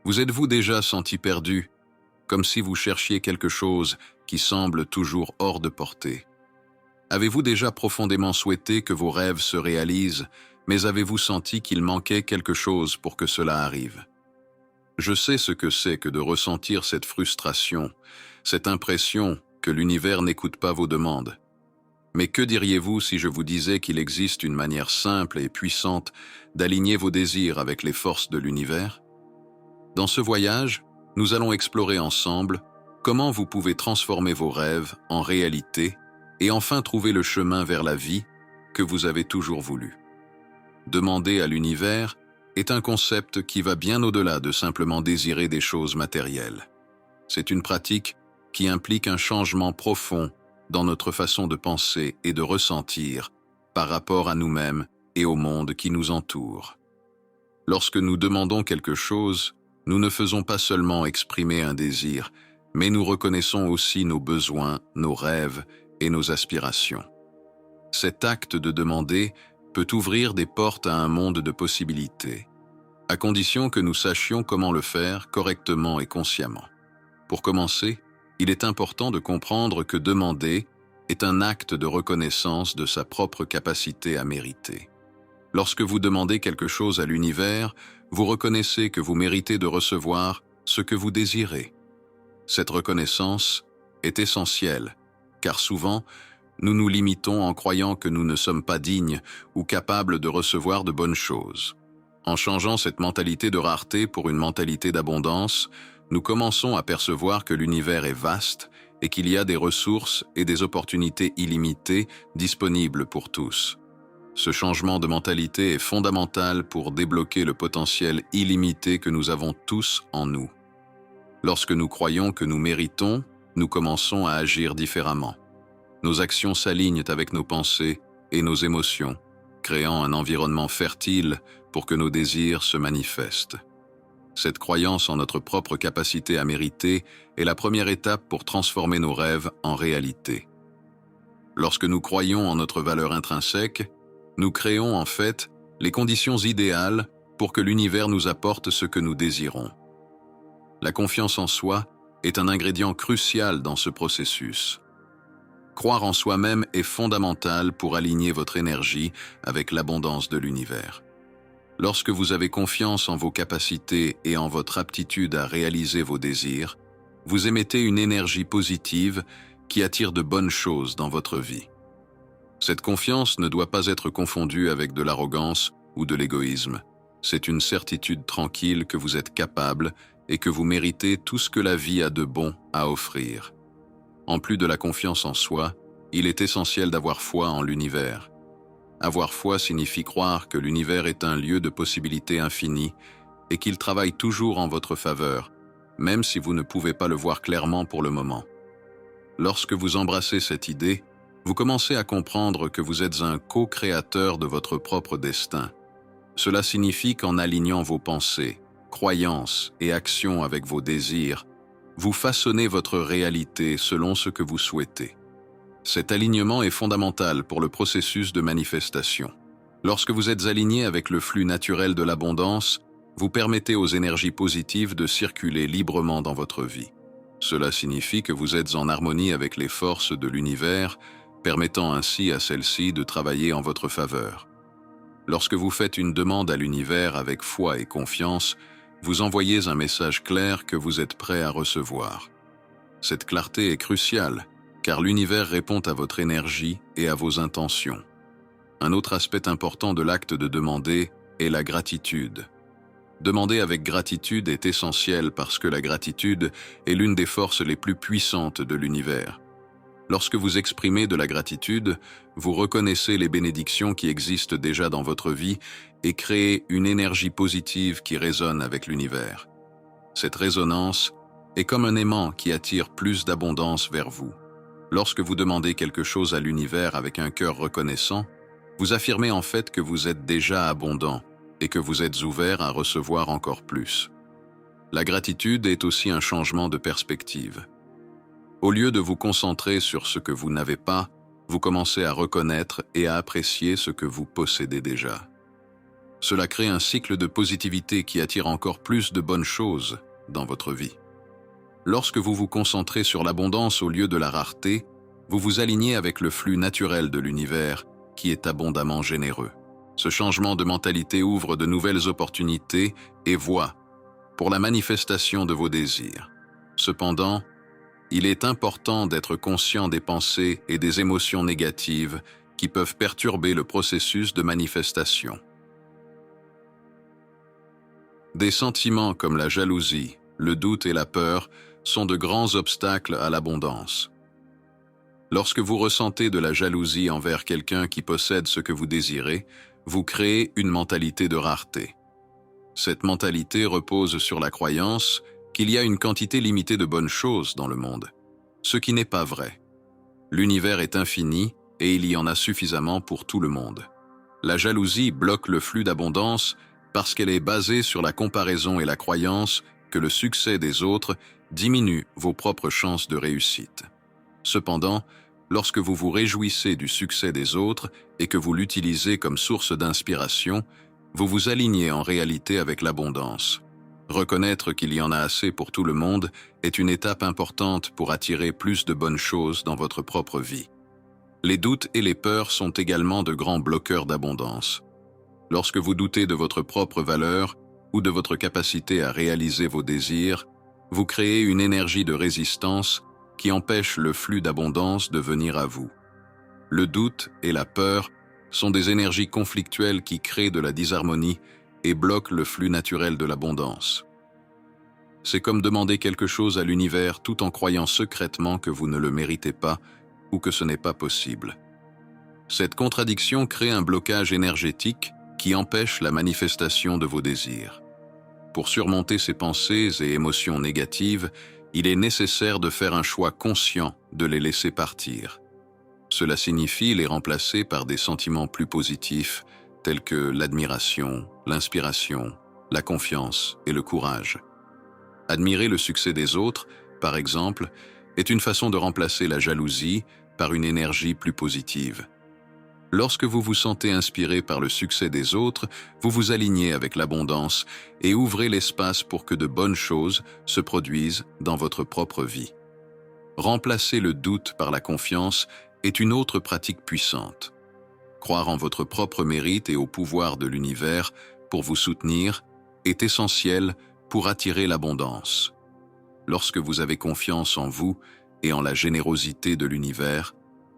Vous êtes-vous déjà senti perdu, comme si vous cherchiez quelque chose qui semble toujours hors de portée? Avez-vous déjà profondément souhaité que vos rêves se réalisent, mais avez-vous senti qu'il manquait quelque chose pour que cela arrive? Je sais ce que c'est que de ressentir cette frustration, cette impression que l'univers n'écoute pas vos demandes. Mais que diriez-vous si je vous disais qu'il existe une manière simple et puissante d'aligner vos désirs avec les forces de l'univers? Dans ce voyage, nous allons explorer ensemble comment vous pouvez transformer vos rêves en réalité et enfin trouver le chemin vers la vie que vous avez toujours voulu. Demander à l'univers est un concept qui va bien au-delà de simplement désirer des choses matérielles. C'est une pratique qui implique un changement profond dans notre façon de penser et de ressentir par rapport à nous-mêmes et au monde qui nous entoure. Lorsque nous demandons quelque chose, nous ne faisons pas seulement exprimer un désir, mais nous reconnaissons aussi nos besoins, nos rêves et nos aspirations. Cet acte de demander peut ouvrir des portes à un monde de possibilités, à condition que nous sachions comment le faire correctement et consciemment. Pour commencer, il est important de comprendre que demander est un acte de reconnaissance de sa propre capacité à mériter. Lorsque vous demandez quelque chose à l'univers, vous reconnaissez que vous méritez de recevoir ce que vous désirez. Cette reconnaissance est essentielle, car souvent, nous nous limitons en croyant que nous ne sommes pas dignes ou capables de recevoir de bonnes choses. En changeant cette mentalité de rareté pour une mentalité d'abondance, nous commençons à percevoir que l'univers est vaste et qu'il y a des ressources et des opportunités illimitées disponibles pour tous. Ce changement de mentalité est fondamental pour débloquer le potentiel illimité que nous avons tous en nous. Lorsque nous croyons que nous méritons, nous commençons à agir différemment. Nos actions s'alignent avec nos pensées et nos émotions, créant un environnement fertile pour que nos désirs se manifestent. Cette croyance en notre propre capacité à mériter est la première étape pour transformer nos rêves en réalité. Lorsque nous croyons en notre valeur intrinsèque, nous créons en fait les conditions idéales pour que l'univers nous apporte ce que nous désirons. La confiance en soi est un ingrédient crucial dans ce processus. Croire en soi-même est fondamental pour aligner votre énergie avec l'abondance de l'univers. Lorsque vous avez confiance en vos capacités et en votre aptitude à réaliser vos désirs, vous émettez une énergie positive qui attire de bonnes choses dans votre vie. Cette confiance ne doit pas être confondue avec de l'arrogance ou de l'égoïsme. C'est une certitude tranquille que vous êtes capable et que vous méritez tout ce que la vie a de bon à offrir. En plus de la confiance en soi, il est essentiel d'avoir foi en l'univers. Avoir foi signifie croire que l'univers est un lieu de possibilités infinies et qu'il travaille toujours en votre faveur, même si vous ne pouvez pas le voir clairement pour le moment. Lorsque vous embrassez cette idée, vous commencez à comprendre que vous êtes un co-créateur de votre propre destin. Cela signifie qu'en alignant vos pensées, croyances et actions avec vos désirs, vous façonnez votre réalité selon ce que vous souhaitez. Cet alignement est fondamental pour le processus de manifestation. Lorsque vous êtes aligné avec le flux naturel de l'abondance, vous permettez aux énergies positives de circuler librement dans votre vie. Cela signifie que vous êtes en harmonie avec les forces de l'univers, permettant ainsi à celles-ci de travailler en votre faveur. Lorsque vous faites une demande à l'univers avec foi et confiance, vous envoyez un message clair que vous êtes prêt à recevoir. Cette clarté est cruciale, car l'univers répond à votre énergie et à vos intentions. Un autre aspect important de l'acte de demander est la gratitude. Demander avec gratitude est essentiel parce que la gratitude est l'une des forces les plus puissantes de l'univers. Lorsque vous exprimez de la gratitude, vous reconnaissez les bénédictions qui existent déjà dans votre vie et créez une énergie positive qui résonne avec l'univers. Cette résonance est comme un aimant qui attire plus d'abondance vers vous. Lorsque vous demandez quelque chose à l'univers avec un cœur reconnaissant, vous affirmez en fait que vous êtes déjà abondant et que vous êtes ouvert à recevoir encore plus. La gratitude est aussi un changement de perspective. Au lieu de vous concentrer sur ce que vous n'avez pas, vous commencez à reconnaître et à apprécier ce que vous possédez déjà. Cela crée un cycle de positivité qui attire encore plus de bonnes choses dans votre vie. Lorsque vous vous concentrez sur l'abondance au lieu de la rareté, vous vous alignez avec le flux naturel de l'univers qui est abondamment généreux. Ce changement de mentalité ouvre de nouvelles opportunités et voies pour la manifestation de vos désirs. Cependant, il est important d'être conscient des pensées et des émotions négatives qui peuvent perturber le processus de manifestation. Des sentiments comme la jalousie, le doute et la peur sont de grands obstacles à l'abondance. Lorsque vous ressentez de la jalousie envers quelqu'un qui possède ce que vous désirez, vous créez une mentalité de rareté. Cette mentalité repose sur la croyance qu'il y a une quantité limitée de bonnes choses dans le monde, ce qui n'est pas vrai. L'univers est infini et il y en a suffisamment pour tout le monde. La jalousie bloque le flux d'abondance parce qu'elle est basée sur la comparaison et la croyance que le succès des autres diminue vos propres chances de réussite. Cependant, lorsque vous vous réjouissez du succès des autres et que vous l'utilisez comme source d'inspiration, vous vous alignez en réalité avec l'abondance. Reconnaître qu'il y en a assez pour tout le monde est une étape importante pour attirer plus de bonnes choses dans votre propre vie. Les doutes et les peurs sont également de grands bloqueurs d'abondance. Lorsque vous doutez de votre propre valeur ou de votre capacité à réaliser vos désirs, vous créez une énergie de résistance qui empêche le flux d'abondance de venir à vous. Le doute et la peur sont des énergies conflictuelles qui créent de la disharmonie et bloquent le flux naturel de l'abondance. C'est comme demander quelque chose à l'univers tout en croyant secrètement que vous ne le méritez pas ou que ce n'est pas possible. Cette contradiction crée un blocage énergétique qui empêche la manifestation de vos désirs. Pour surmonter ces pensées et émotions négatives, il est nécessaire de faire un choix conscient de les laisser partir. Cela signifie les remplacer par des sentiments plus positifs, tels que l'admiration, l'inspiration, la confiance et le courage. Admirer le succès des autres, par exemple, est une façon de remplacer la jalousie par une énergie plus positive. Lorsque vous vous sentez inspiré par le succès des autres, vous vous alignez avec l'abondance et ouvrez l'espace pour que de bonnes choses se produisent dans votre propre vie. Remplacer le doute par la confiance est une autre pratique puissante. Croire en votre propre mérite et au pouvoir de l'univers pour vous soutenir est essentiel pour attirer l'abondance. Lorsque vous avez confiance en vous et en la générosité de l'univers,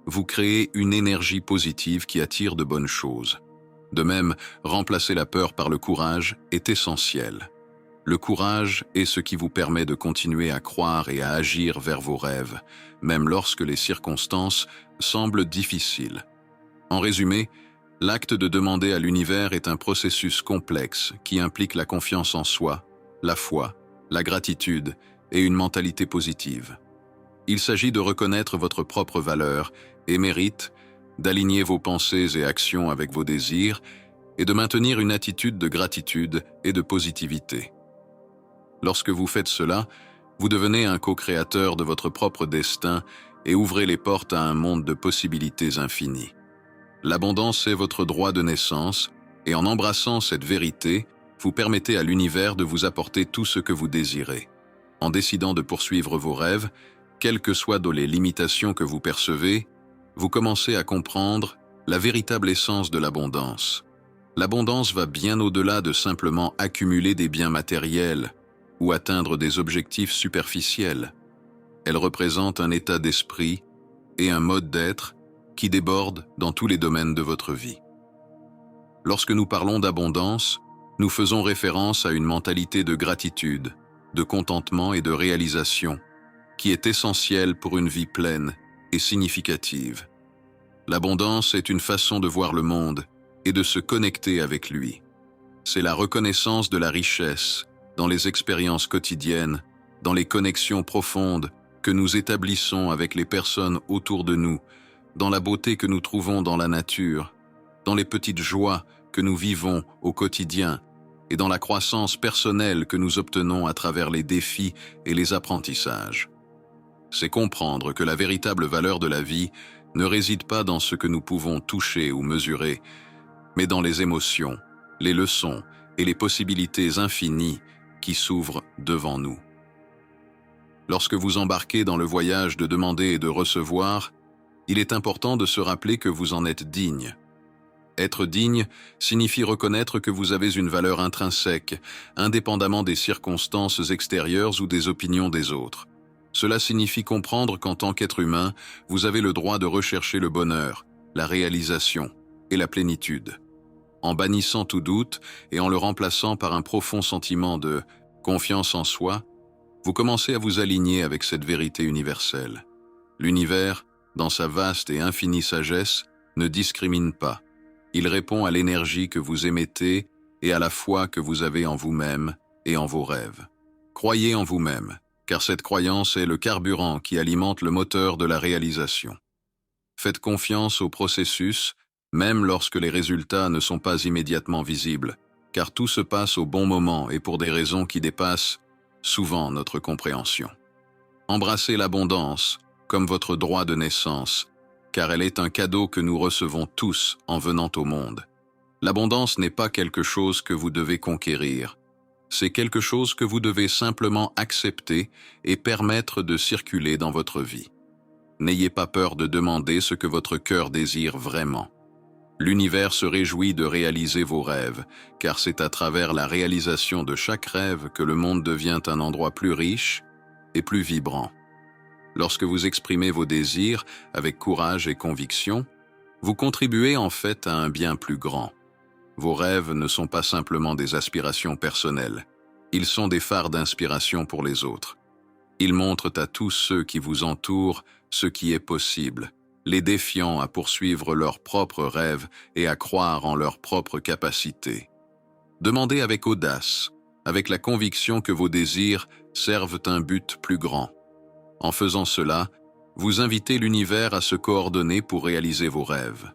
vous créez une énergie positive qui attire de bonnes choses. De même, remplacer la peur par le courage est essentiel. Le courage est ce qui vous permet de continuer à croire et à agir vers vos rêves, même lorsque les circonstances semblent difficiles. En résumé, l'acte de demander à l'univers est un processus complexe qui implique la confiance en soi, la foi, la gratitude et une mentalité positive. Il s'agit de reconnaître votre propre valeur et mérite, d'aligner vos pensées et actions avec vos désirs et de maintenir une attitude de gratitude et de positivité. Lorsque vous faites cela, vous devenez un co-créateur de votre propre destin et ouvrez les portes à un monde de possibilités infinies. L'abondance est votre droit de naissance et en embrassant cette vérité, vous permettez à l'univers de vous apporter tout ce que vous désirez. En décidant de poursuivre vos rêves, quelles que soient les limitations que vous percevez, vous commencez à comprendre la véritable essence de l'abondance. L'abondance va bien au-delà de simplement accumuler des biens matériels ou atteindre des objectifs superficiels. Elle représente un état d'esprit et un mode d'être qui déborde dans tous les domaines de votre vie. Lorsque nous parlons d'abondance, nous faisons référence à une mentalité de gratitude, de contentement et de réalisation, qui est essentielle pour une vie pleine et significative. L'abondance est une façon de voir le monde et de se connecter avec lui. C'est la reconnaissance de la richesse dans les expériences quotidiennes, dans les connexions profondes que nous établissons avec les personnes autour de nous, dans la beauté que nous trouvons dans la nature, dans les petites joies que nous vivons au quotidien et dans la croissance personnelle que nous obtenons à travers les défis et les apprentissages. C'est comprendre que la véritable valeur de la vie ne réside pas dans ce que nous pouvons toucher ou mesurer, mais dans les émotions, les leçons et les possibilités infinies qui s'ouvrent devant nous. Lorsque vous embarquez dans le voyage de demander et de recevoir, il est important de se rappeler que vous en êtes digne. Être digne signifie reconnaître que vous avez une valeur intrinsèque, indépendamment des circonstances extérieures ou des opinions des autres. Cela signifie comprendre qu'en tant qu'être humain, vous avez le droit de rechercher le bonheur, la réalisation et la plénitude. En bannissant tout doute et en le remplaçant par un profond sentiment de confiance en soi, vous commencez à vous aligner avec cette vérité universelle. L'univers, dans sa vaste et infinie sagesse, ne discrimine pas. Il répond à l'énergie que vous émettez et à la foi que vous avez en vous-même et en vos rêves. Croyez en vous-même, car cette croyance est le carburant qui alimente le moteur de la réalisation. Faites confiance au processus, même lorsque les résultats ne sont pas immédiatement visibles, car tout se passe au bon moment et pour des raisons qui dépassent souvent notre compréhension. Embrassez l'abondance comme votre droit de naissance, car elle est un cadeau que nous recevons tous en venant au monde. L'abondance n'est pas quelque chose que vous devez conquérir, c'est quelque chose que vous devez simplement accepter et permettre de circuler dans votre vie. N'ayez pas peur de demander ce que votre cœur désire vraiment. L'univers se réjouit de réaliser vos rêves, car c'est à travers la réalisation de chaque rêve que le monde devient un endroit plus riche et plus vibrant. Lorsque vous exprimez vos désirs avec courage et conviction, vous contribuez en fait à un bien plus grand. Vos rêves ne sont pas simplement des aspirations personnelles, ils sont des phares d'inspiration pour les autres. Ils montrent à tous ceux qui vous entourent ce qui est possible, les défiant à poursuivre leurs propres rêves et à croire en leurs propres capacités. Demandez avec audace, avec la conviction que vos désirs servent un but plus grand. En faisant cela, vous invitez l'univers à se coordonner pour réaliser vos rêves.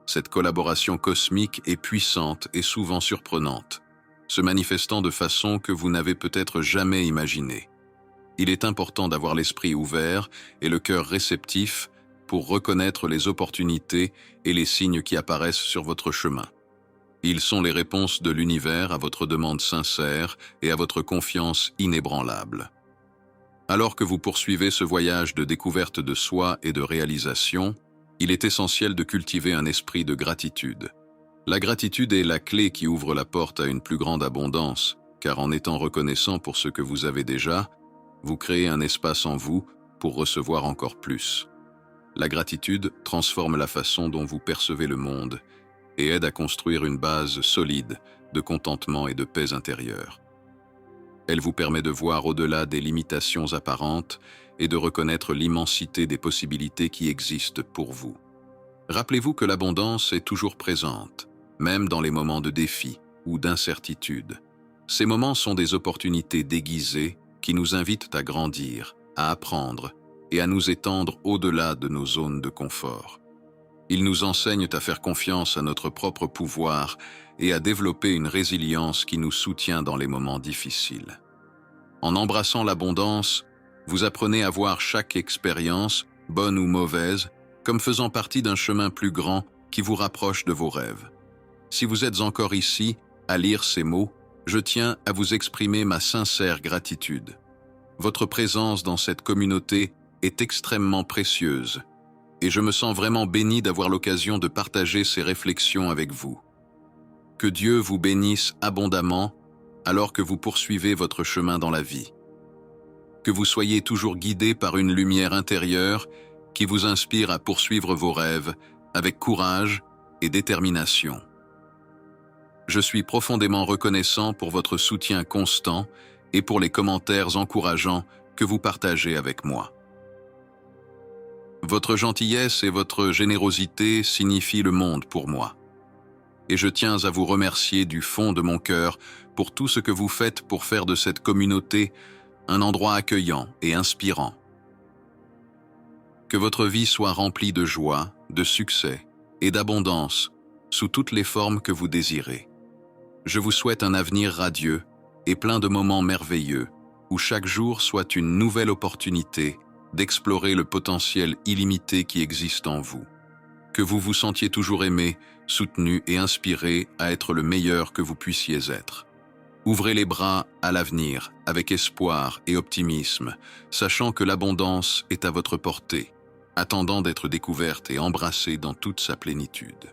Cette collaboration cosmique est puissante et souvent surprenante, se manifestant de façon que vous n'avez peut-être jamais imaginée. Il est important d'avoir l'esprit ouvert et le cœur réceptif pour reconnaître les opportunités et les signes qui apparaissent sur votre chemin. Ils sont les réponses de l'univers à votre demande sincère et à votre confiance inébranlable. Alors que vous poursuivez ce voyage de découverte de soi et de réalisation, il est essentiel de cultiver un esprit de gratitude. La gratitude est la clé qui ouvre la porte à une plus grande abondance, car en étant reconnaissant pour ce que vous avez déjà, vous créez un espace en vous pour recevoir encore plus. La gratitude transforme la façon dont vous percevez le monde et aide à construire une base solide de contentement et de paix intérieure. Elle vous permet de voir au-delà des limitations apparentes et de reconnaître l'immensité des possibilités qui existent pour vous. Rappelez-vous que l'abondance est toujours présente, même dans les moments de défi ou d'incertitude. Ces moments sont des opportunités déguisées qui nous invitent à grandir, à apprendre et à nous étendre au-delà de nos zones de confort. Ils nous enseignent à faire confiance à notre propre pouvoir et à développer une résilience qui nous soutient dans les moments difficiles. En embrassant l'abondance, vous apprenez à voir chaque expérience, bonne ou mauvaise, comme faisant partie d'un chemin plus grand qui vous rapproche de vos rêves. Si vous êtes encore ici, à lire ces mots, je tiens à vous exprimer ma sincère gratitude. Votre présence dans cette communauté est extrêmement précieuse, et je me sens vraiment béni d'avoir l'occasion de partager ces réflexions avec vous. Que Dieu vous bénisse abondamment alors que vous poursuivez votre chemin dans la vie. Que vous soyez toujours guidé par une lumière intérieure qui vous inspire à poursuivre vos rêves avec courage et détermination. Je suis profondément reconnaissant pour votre soutien constant et pour les commentaires encourageants que vous partagez avec moi. Votre gentillesse et votre générosité signifient le monde pour moi. Et je tiens à vous remercier du fond de mon cœur pour tout ce que vous faites pour faire de cette communauté un endroit accueillant et inspirant. Que votre vie soit remplie de joie, de succès et d'abondance sous toutes les formes que vous désirez. Je vous souhaite un avenir radieux et plein de moments merveilleux où chaque jour soit une nouvelle opportunité d'explorer le potentiel illimité qui existe en vous. que vous vous sentiez toujours aimé, soutenu et inspiré à être le meilleur que vous puissiez être. Ouvrez les bras à l'avenir avec espoir et optimisme, sachant que l'abondance est à votre portée, attendant d'être découverte et embrassée dans toute sa plénitude.